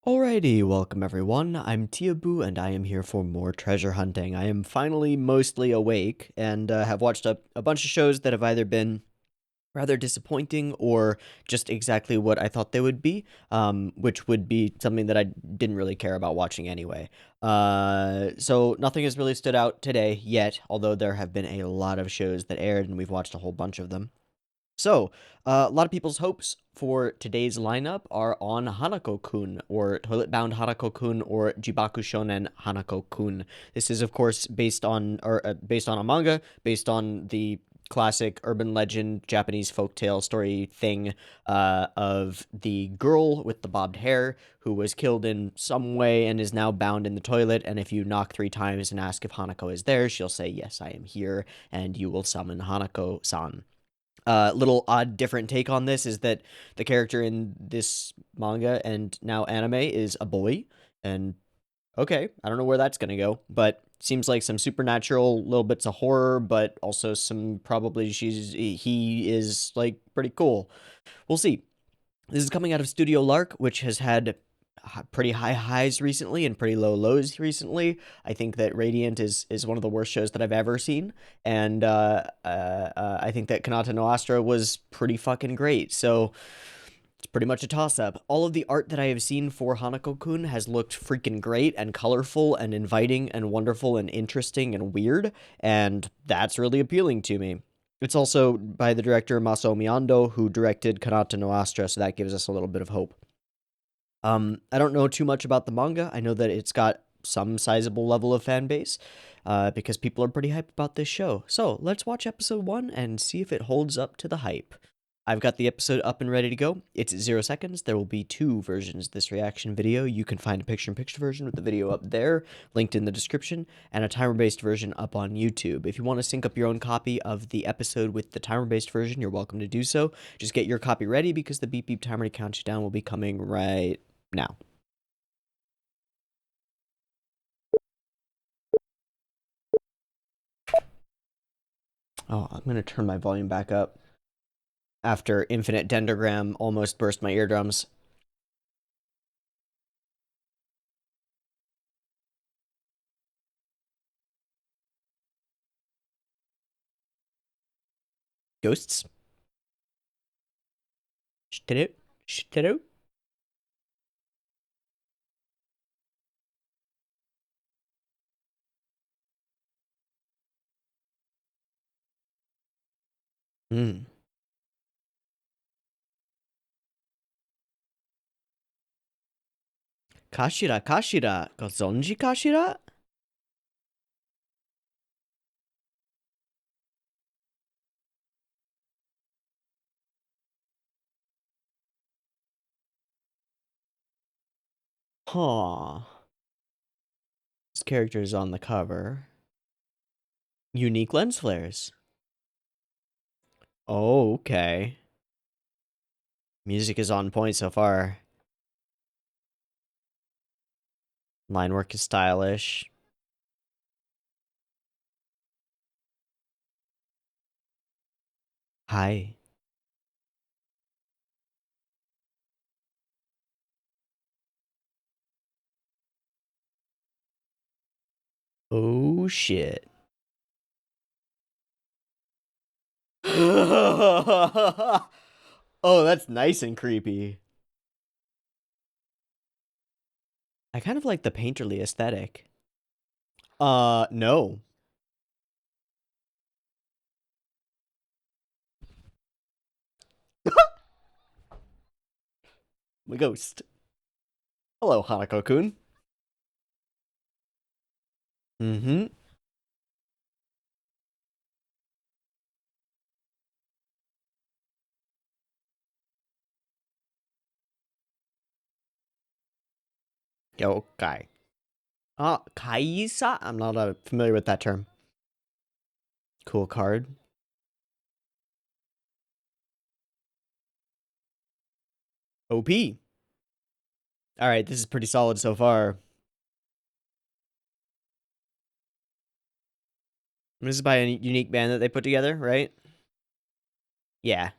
Alrighty, welcome everyone. I'm Tiabu and I am here for more treasure hunting. I am finally mostly awake and have watched a bunch of shows that have either been rather disappointing or just exactly what I thought they would be, which would be something that I didn't really care about watching anyway. So nothing has really stood out today yet, although there have been a lot of shows that aired and we've watched a whole bunch of them. So, a lot of people's hopes for today's lineup are on Hanako-kun, or Toilet-Bound Hanako-kun, or Jibaku Shounen Hanako-kun. This is, of course, based on a manga, based on the classic urban legend Japanese folktale story thing of the girl with the bobbed hair who was killed in some way and is now bound in the toilet. And if you knock 3 times and ask if Hanako is there, she'll say, "Yes, I am here," and you will summon Hanako-san. Little odd different take on this is that the character in this manga and now anime is a boy, and okay, I don't know where that's gonna go, but seems like some supernatural little bits of horror, but also some probably he is like pretty cool. We'll see. This is coming out of Studio Lark, which has had pretty high highs recently and pretty low lows recently. I think that Radiant is one of the worst shows that I've ever seen, and I think that Kanata no Astra was pretty fucking great. So it's pretty much a toss up. All of the art that I have seen for Hanako-kun has looked freaking great and colorful and inviting and wonderful and interesting and weird, and that's really appealing to me. It's also by the director Masao Miyando, who directed Kanata no Astra, so that gives us a little bit of hope. I don't know too much about the manga. I know that it's got some sizable level of fan base, because people are pretty hyped about this show. So let's watch episode 1 and see if it holds up to the hype. I've got the episode up and ready to go. It's 0 seconds. There will be 2 versions of this reaction video. You can find a picture-in-picture version with the video up there, linked in the description, and a timer-based version up on YouTube. If you want to sync up your own copy of the episode with the timer-based version, you're welcome to do so. Just get your copy ready because the beep beep timer to count you down will be coming right now. Oh, I'm going to turn my volume back up after Infinite Dendrogram almost burst my eardrums. Ghosts? Shitteru? Shitteru? Hmm. Kashira, Kashira. Gozonji Kashira? Huh. This character is on the cover. Unique lens flares. Oh, okay. Music is on point so far. Line work is stylish. Hi. Oh, shit. Oh, that's nice and creepy. I kind of like the painterly aesthetic. No. The ghost. Hello, Hanako-kun. Mm-hmm. Okay. Kaisa? I'm not familiar with that term. Cool card. OP. Alright, this is pretty solid so far. This is by a unique band that they put together, right? Yeah.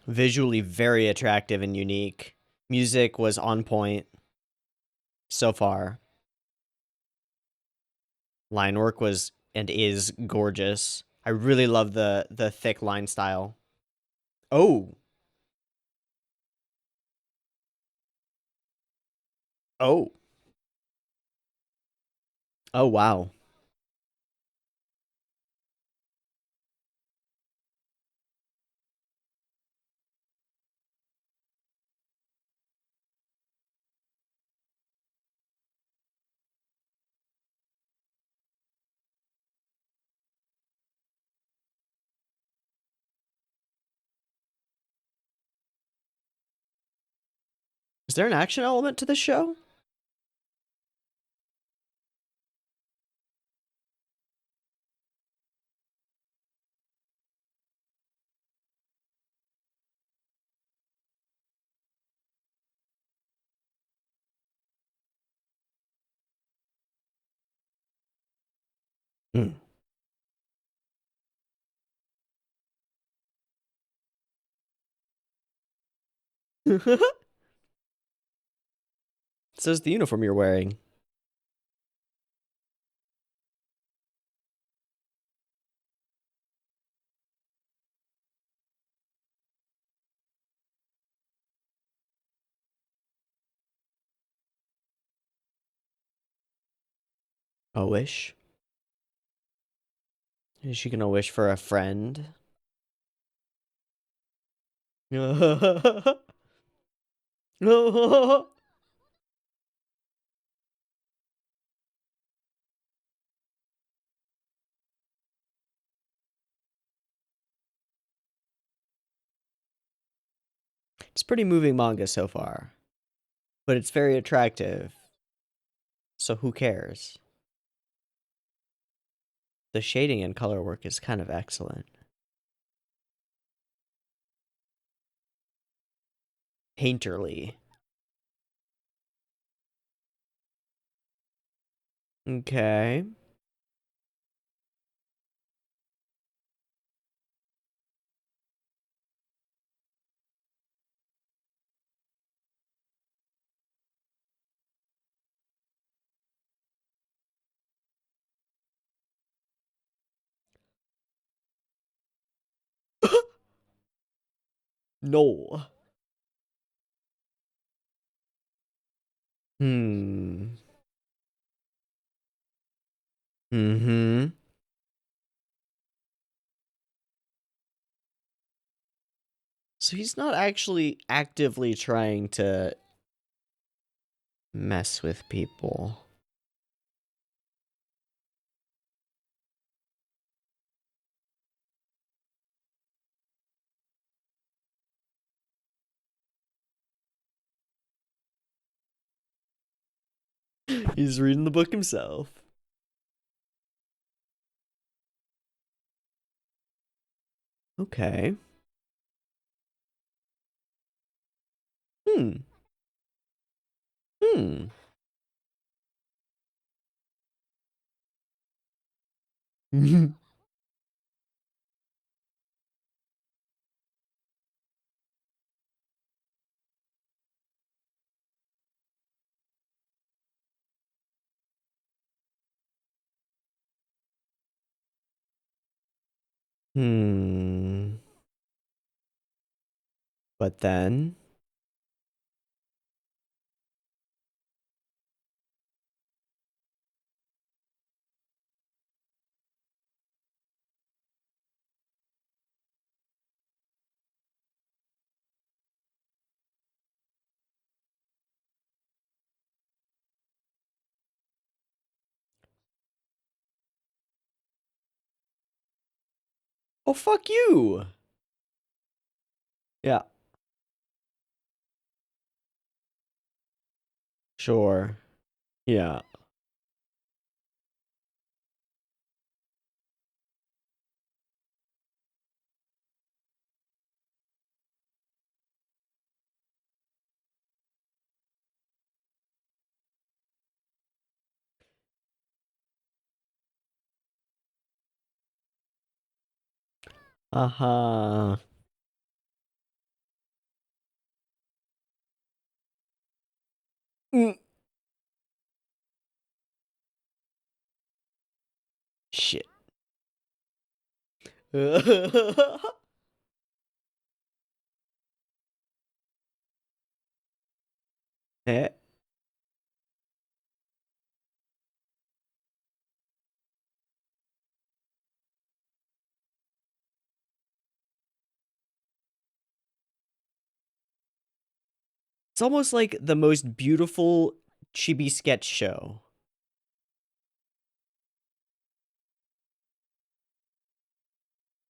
Visually very attractive and unique. Music was on point so far. Line work was and is gorgeous. I really love the thick line style. Oh. Oh. Oh, wow. Is there an action element to this show? Mm. Says the uniform you're wearing. A wish? Is she gonna wish for a friend? It's pretty moving manga so far, but it's very attractive. So who cares? The shading and color work is kind of excellent. Painterly. Okay. No. Hmm. Mm-hmm. So he's not actually actively trying to mess with people. He's reading the book himself. Okay. Hmm. Hmm. Hmm. But then. Oh, fuck you. Yeah. Sure. Yeah. Uh-huh. Mm. Shit. Eh. It's almost like the most beautiful chibi sketch show.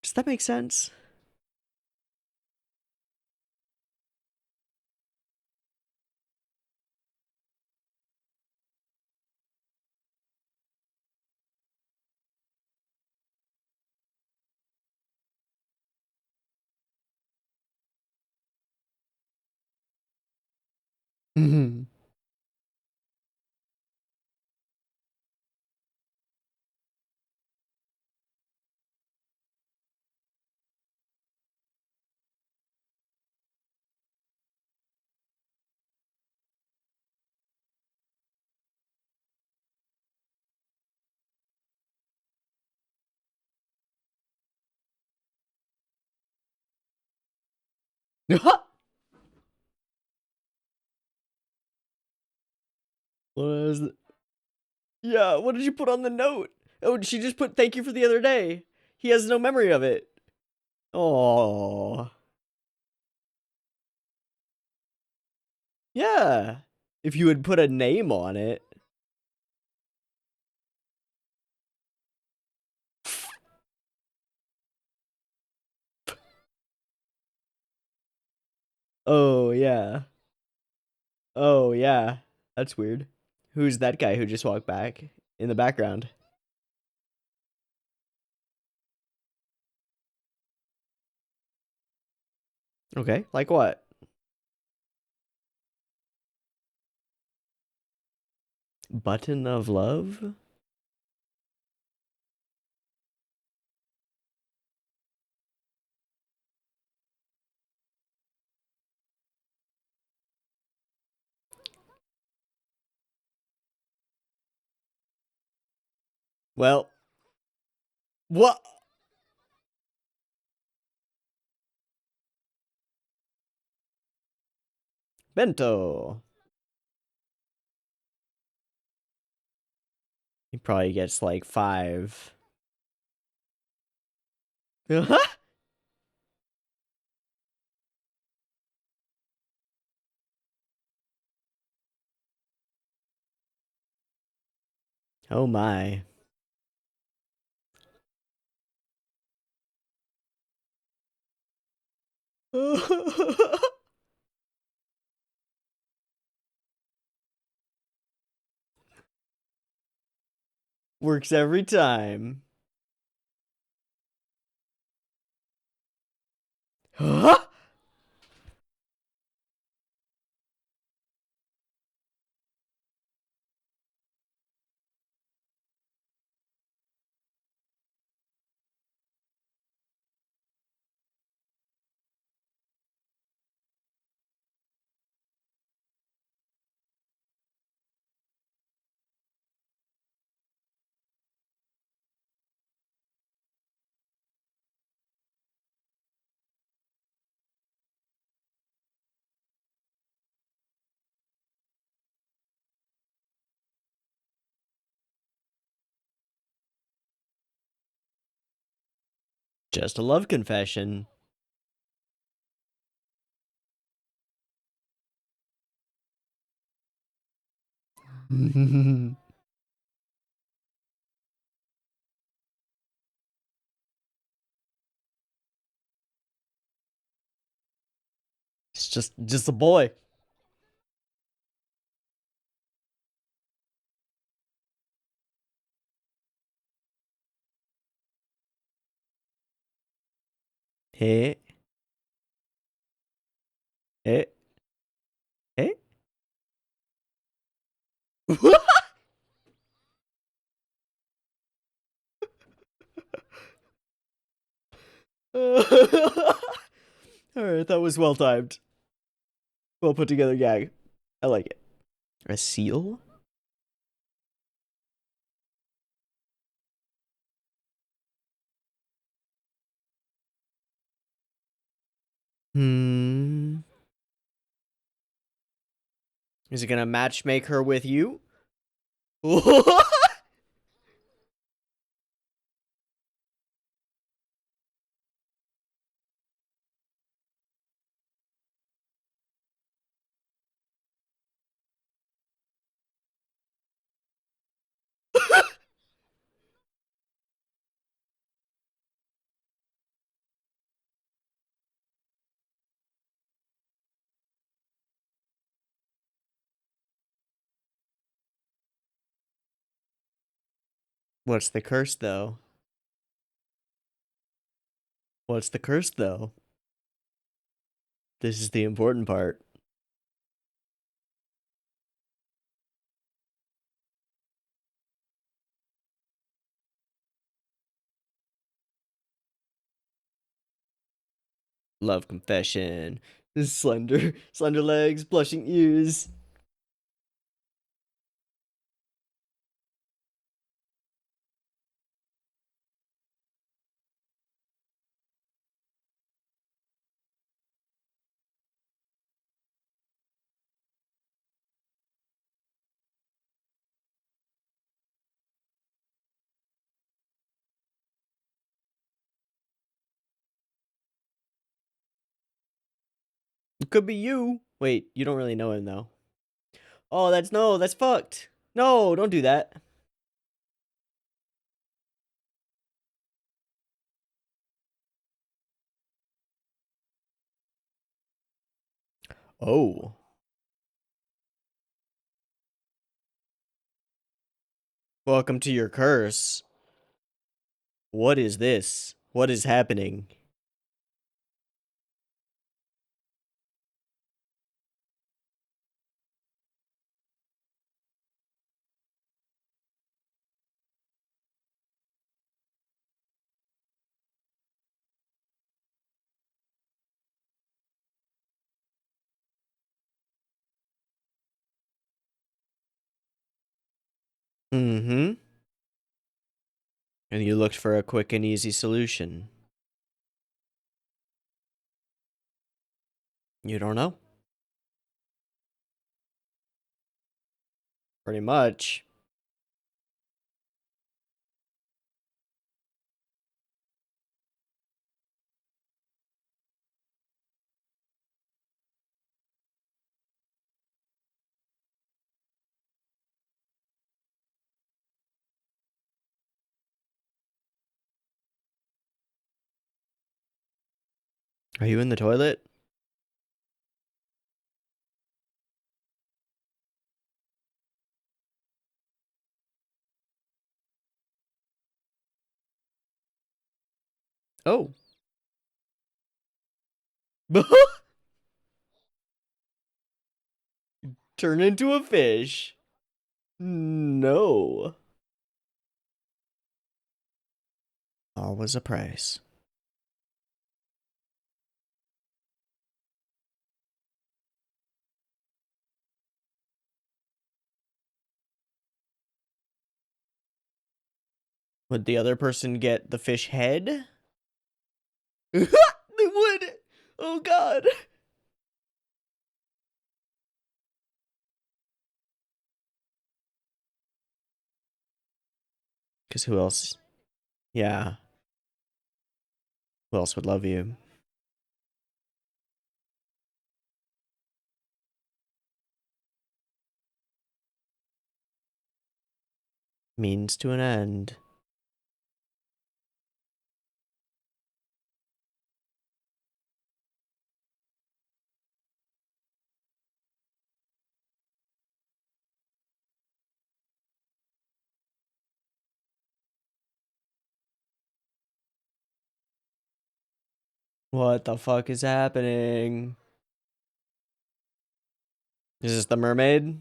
Does that make sense? Mhm. What is it? Yeah, what did you put on the note? Oh, she just put thank you for the other day. He has no memory of it. Oh. Yeah. If you had put a name on it. Oh, yeah. Oh, yeah. That's weird. Who's that guy who just walked back in the background? Okay, like what? Button of love? Well, what? Bento. He probably gets like 5. Oh my. Works every time. Just a love confession. It's just a boy. Hey, hey, hey. Alright, that was well timed. Well put together gag. I like it. A seal? Hmm. Is it gonna matchmake her with you? What's the curse, though? What's the curse, though? This is the important part. Love confession. Slender legs, blushing ears. It could be you. Wait, you don't really know him, though. Oh, that's fucked. No, don't do that. Oh. Welcome to your curse. What is this? What is happening? Mm-hmm. And you looked for a quick and easy solution. You don't know? Pretty much. Are you in the toilet? Oh. Turn into a fish. No. Always a price. Would the other person get the fish head? They would. Oh god. Because who else? Yeah. Who else would love you? Means to an end. What the fuck is happening? Is this the mermaid?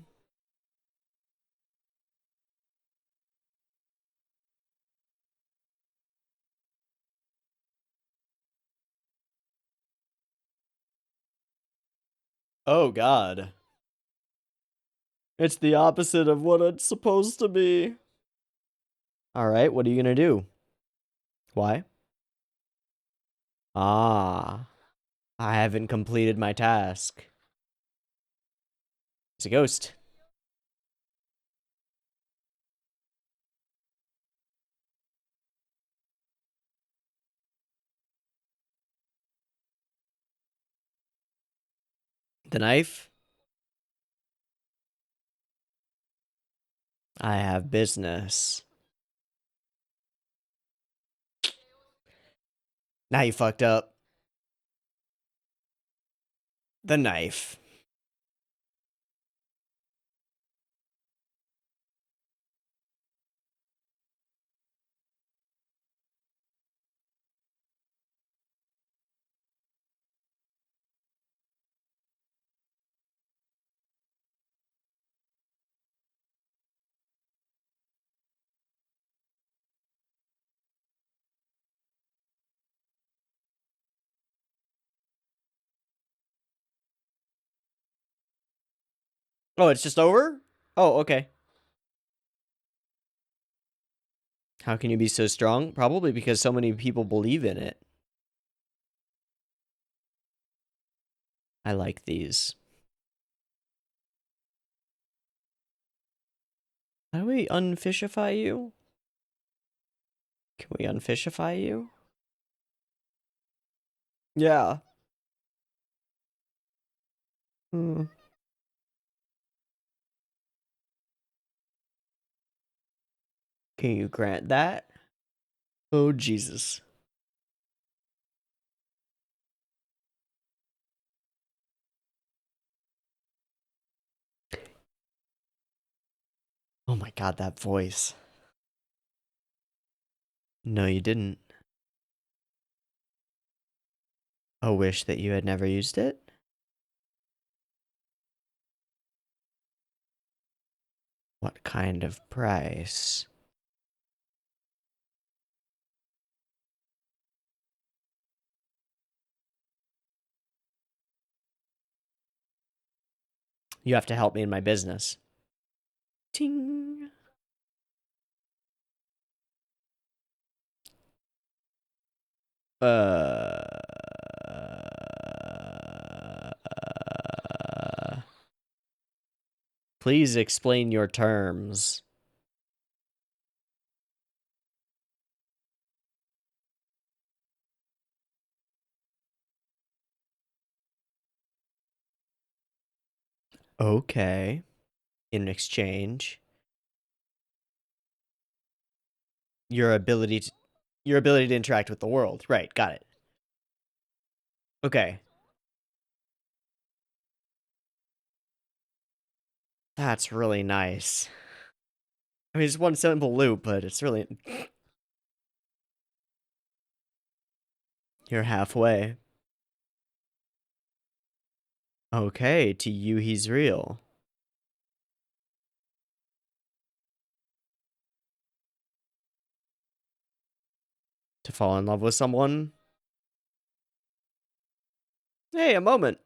Oh god. It's the opposite of what it's supposed to be. Alright, what are you gonna do? Why? Ah, I haven't completed my task. It's a ghost. The knife? I have business. Now you fucked up. The knife. Oh, it's just over? Oh, okay. How can you be so strong? Probably because so many people believe in it. I like these. How do we unfishify you? Can we unfishify you? Yeah. Hmm. Can you grant that? Oh, Jesus. Oh my god, that voice. No, you didn't. A wish that you had never used it? What kind of price? You have to help me in my business. Ting. Please explain your terms. Okay. In exchange, your ability to interact with the world. Right, got it. Okay. That's really nice. I mean, it's one simple loop, but it's really... You're halfway. Okay, to you he's real. To fall in love with someone? Hey, a moment.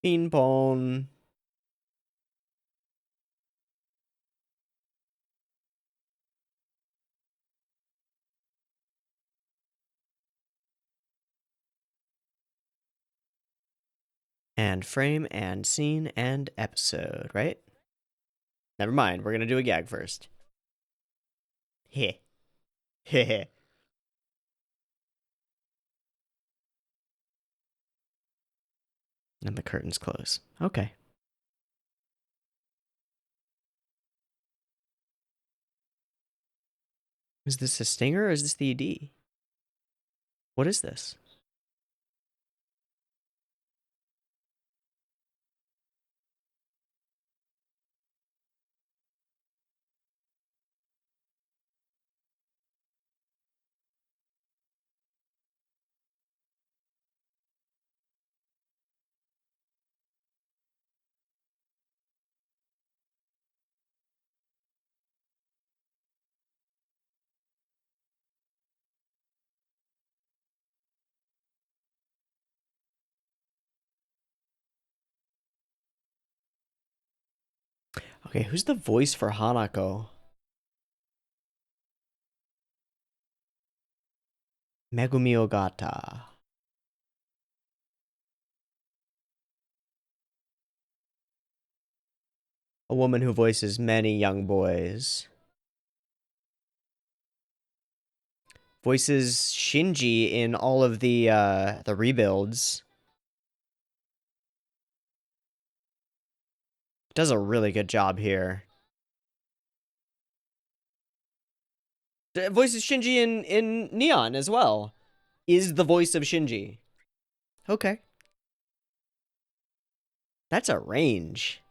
Ping pong. And frame and scene and episode, right? Never mind, we're gonna do a gag first. Heh. Heh. And the curtains close. Okay. Is this a stinger or is this the ED? What is this? Okay, who's the voice for Hanako? Megumi Ogata. A woman who voices many young boys. Voices Shinji in all of the rebuilds. Does a really good job here. Voices Shinji in Neon as well. Is the voice of Shinji. Okay. That's a range.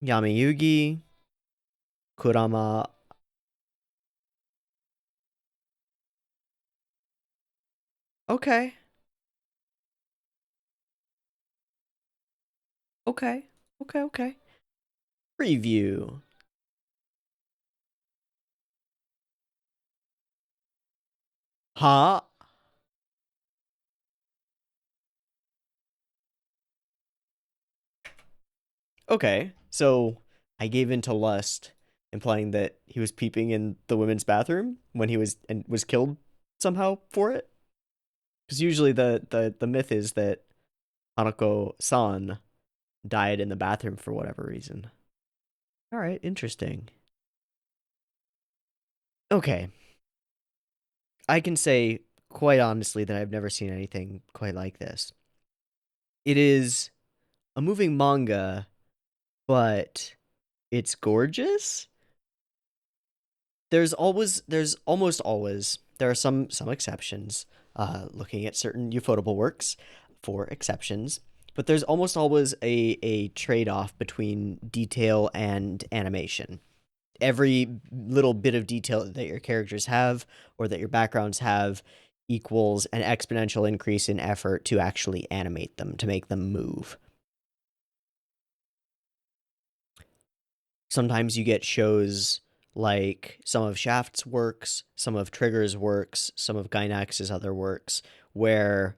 Yamayugi, Kurama. Okay. Okay. Okay, okay. Preview. Huh? Okay. So I gave in to lust, implying that he was peeping in the women's bathroom when he was killed somehow for it. Because usually the myth is that Hanako-san died in the bathroom for whatever reason. All right, interesting. Okay, I can say quite honestly that I've never seen anything quite like this. It is a moving manga, but it's gorgeous. There's almost always, there are some exceptions, looking at certain ufotable works for exceptions, but there's almost always a trade-off between detail and animation. Every little bit of detail that your characters have or that your backgrounds have equals an exponential increase in effort to actually animate them, to make them move. Sometimes you get shows like some of Shaft's works, some of Trigger's works, some of Gainax's other works, where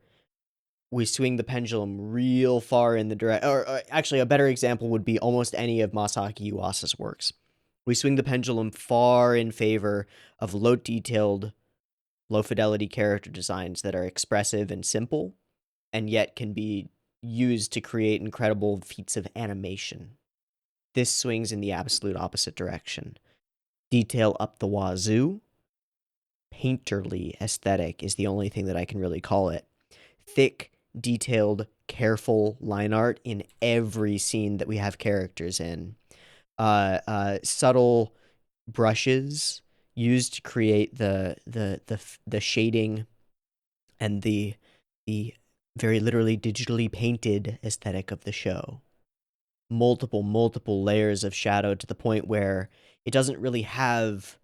we swing the pendulum real far in the direct. Or actually, a better example would be almost any of Masaaki Yuasa's works. We swing the pendulum far in favor of low detailed, low fidelity character designs that are expressive and simple, and yet can be used to create incredible feats of animation. This swings in the absolute opposite direction. Detail up the wazoo. Painterly aesthetic is the only thing that I can really call it. Thick, detailed, careful line art in every scene that we have characters in. Subtle brushes used to create the shading and the very literally digitally painted aesthetic of the show. Multiple layers of shadow to the point where it doesn't really have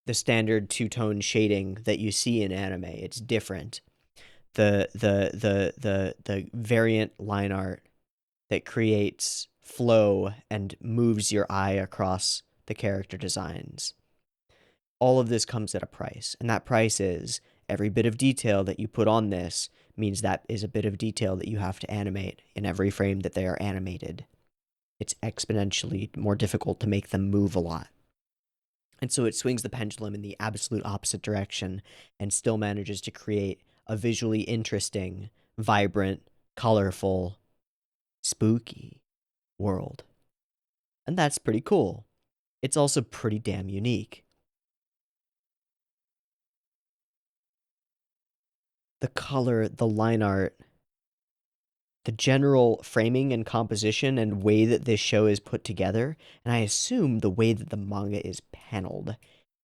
the standard two-tone shading that you see in anime. It's different. The variant line art that creates flow and moves your eye across the character designs. All of this comes at a price, and that price is every bit of detail that you put on this means that is a bit of detail that you have to animate in every frame that they are animated. It's exponentially more difficult to make them move a lot. And so it swings the pendulum in the absolute opposite direction and still manages to create a visually interesting, vibrant, colorful, spooky world. And that's pretty cool. It's also pretty damn unique. The color, the line art, the general framing and composition and way that this show is put together, and I assume the way that the manga is paneled,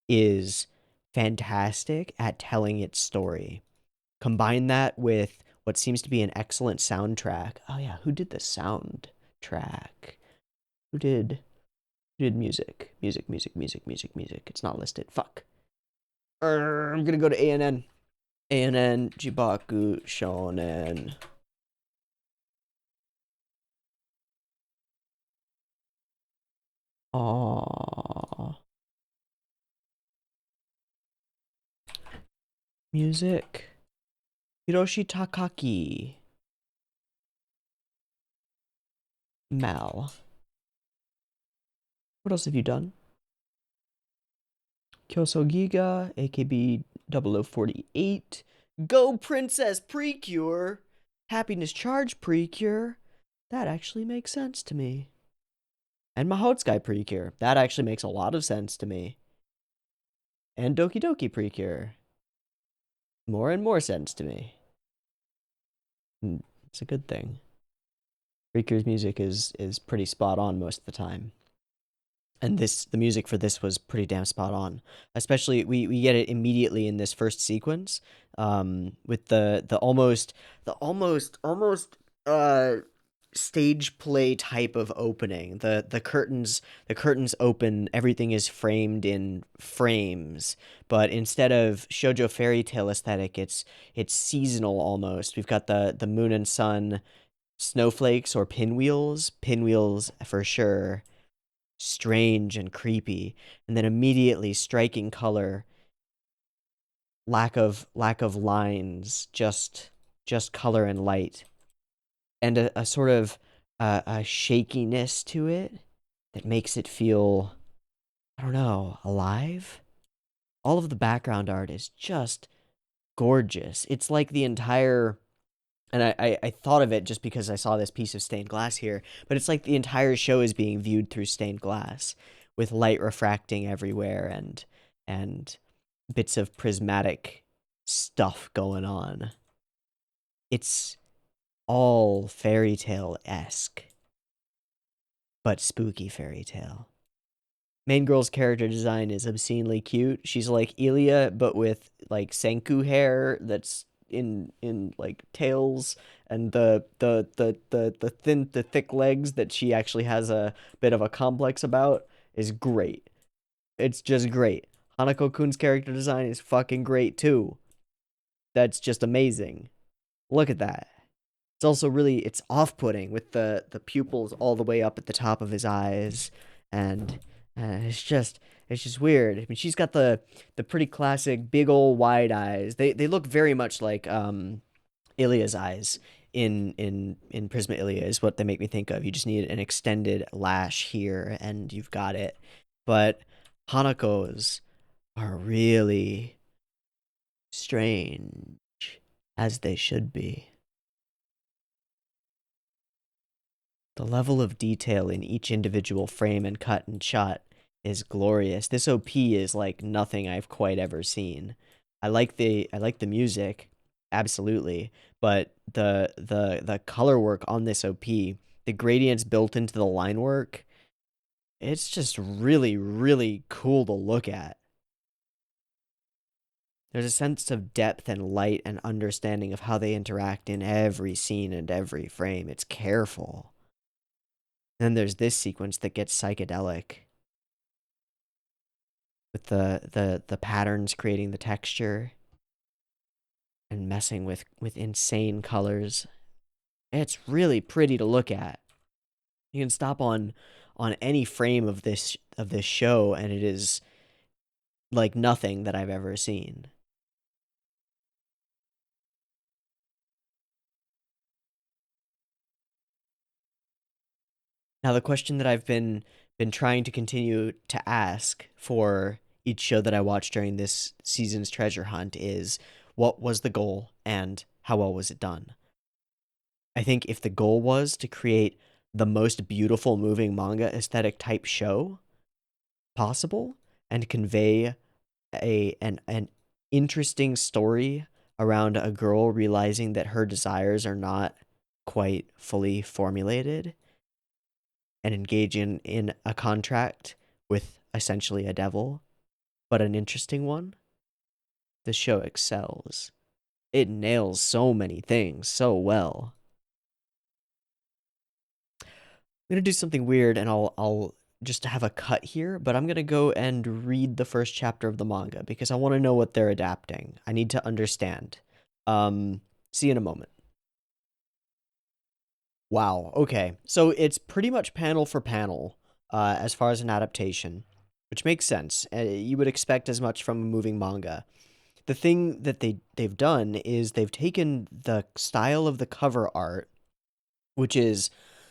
is fantastic at telling its story. Combine that with what seems to be an excellent soundtrack. Oh yeah, who did the soundtrack? Who did music? Music. It's not listed. Fuck. I'm gonna go to ANN. ANN Jibaku Shounen. Aww. Music. Hiroshi Takaki. Mal. What else have you done? Kyoso Giga, AKB 0048. Go Princess Precure! Happiness Charge Precure. That actually makes sense to me. And Mahotsukai Precure. That actually makes a lot of sense to me. And Doki Doki Precure. More and more sense to me. It's a good thing. Precure's music is pretty spot on most of the time. And the music for this was pretty damn spot on. Especially we get it immediately in this first sequence, with the almost stage play type of opening. The curtains open, everything is framed in frames, but instead of shoujo fairy tale aesthetic, it's seasonal almost. We've got the moon and sun snowflakes or pinwheels for sure, strange and creepy, and then immediately striking color, lack of lines, just color and light, and a sort of a shakiness to it that makes it feel, I don't know, alive. All of the background art is just gorgeous. It's like the entire, and I thought of it just because I saw this piece of stained glass here, but it's like the entire show is being viewed through stained glass, with light refracting everywhere and bits of prismatic stuff going on. It's all fairy tale-esque, but spooky fairy tale. Main girl's character design is obscenely cute. She's like Ilya, but with like Senku hair that's in like tails, and the thick legs that she actually has a bit of a complex about is great. It's just great. Hanako-kun's character design is fucking great too. That's just amazing. Look at that. It's also really, it's off-putting with the pupils all the way up at the top of his eyes, and it's just weird. I mean, she's got the pretty classic big old wide eyes. They look very much like Ilya's eyes in Prisma Ilya is what they make me think of. You just need an extended lash here and you've got it. But Hanako's are really strange, as they should be. The level of detail in each individual frame and cut and shot is glorious. This OP is like nothing I've quite ever seen. I like the music, absolutely, but the color work on this OP, the gradients built into the line work, it's just really, really cool to look at. There's a sense of depth and light and understanding of how they interact in every scene and every frame. It's careful. Then there's this sequence that gets psychedelic, with the patterns creating the texture and messing with insane colors. It's really pretty to look at. You can stop on any frame of this show and it is like nothing that I've ever seen. Now, the question that I've been trying to continue to ask for each show that I watched during this season's treasure hunt is, what was the goal and how well was it done? I think if the goal was to create the most beautiful moving manga aesthetic type show possible and convey an interesting story around a girl realizing that her desires are not quite fully formulated, and engage in a contract with essentially a devil, but an interesting one, the show excels. It nails so many things so well. I'm gonna do something weird, and I'll just have a cut here, but I'm gonna go and read the first chapter of the manga because I want to know what they're adapting. I need to understand. See you in a moment. Wow. Okay. So it's pretty much panel for panel, as far as an adaptation, which makes sense. You would expect as much from a moving manga. The thing that they've done is they've taken the style of the cover art, which is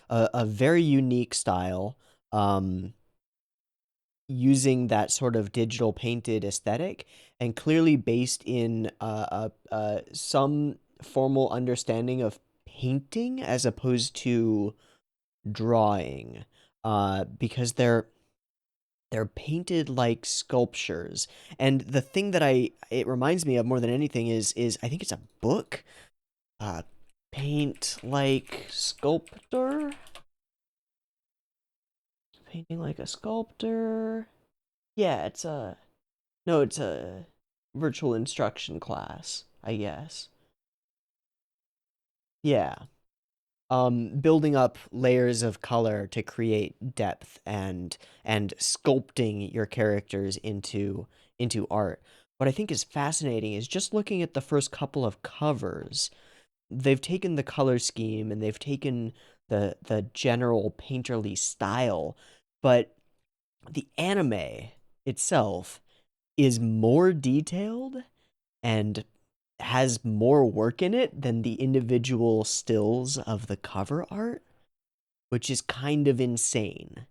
a very unique style. using that sort of digital painted aesthetic and clearly based in some formal understanding of painting as opposed to drawing, because they're painted like sculptures. And the thing that it reminds me of more than anything is I think it's a book, uh, Paint Like Sculptor, Painting Like a Sculptor. Yeah, it's a virtual instruction class, I guess. Yeah. Building up layers of color to create depth and sculpting your characters into art. What I think is fascinating is just looking at the first couple of covers. They've taken the color scheme and they've taken the general painterly style, but the anime itself is more detailed and has more work in it than the individual stills of the cover art, which is kind of insane.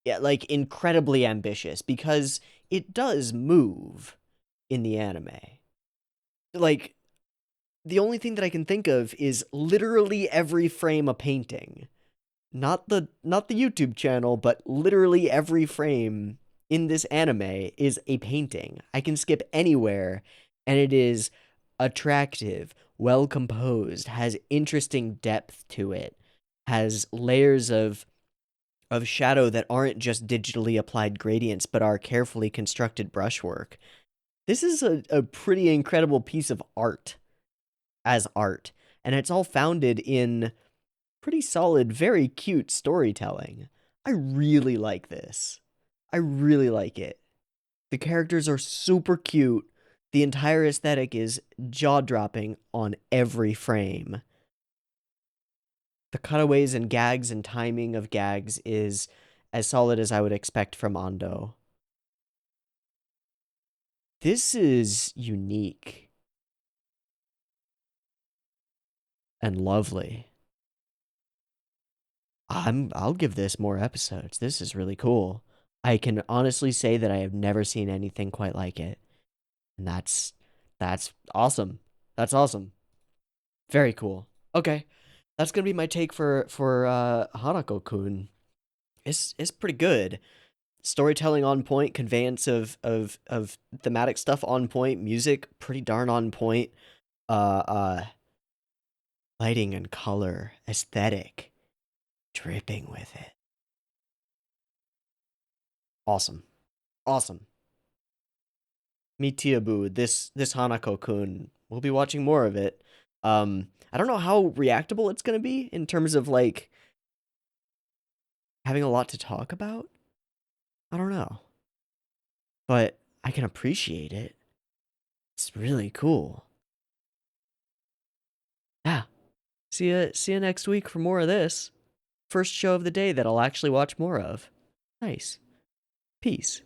Yeah, like incredibly ambitious because it does move in the anime. Like, the only thing that I can think of is literally every frame a painting. Not the YouTube channel, but literally every frame in this anime is a painting. I can skip anywhere and it is attractive, well composed, has interesting depth to it, has layers of shadow that aren't just digitally applied gradients but are carefully constructed brushwork. This is a pretty incredible piece of art as art, and it's all founded in pretty solid, very cute storytelling. I really like this. I really like it. The characters are super cute. The entire aesthetic is jaw dropping on every frame. The cutaways and gags and timing of gags is as solid as I would expect from Ando. This is unique and lovely. I'll give this more episodes. This is really cool. I can honestly say that I have never seen anything quite like it. And that's awesome. That's awesome. Very cool. Okay. That's gonna be my take for Hanako-kun. It's pretty good. Storytelling on point, conveyance of thematic stuff on point, music pretty darn on point. Uh Lighting and color, aesthetic, dripping with it. Awesome. Awesome. Mitiabu, this Hanako-kun. We'll be watching more of it. I don't know how reactable it's gonna be in terms of like having a lot to talk about. I don't know. But I can appreciate it. It's really cool. Yeah. See you next week for more of this. First show of the day that I'll actually watch more of. Nice. Peace.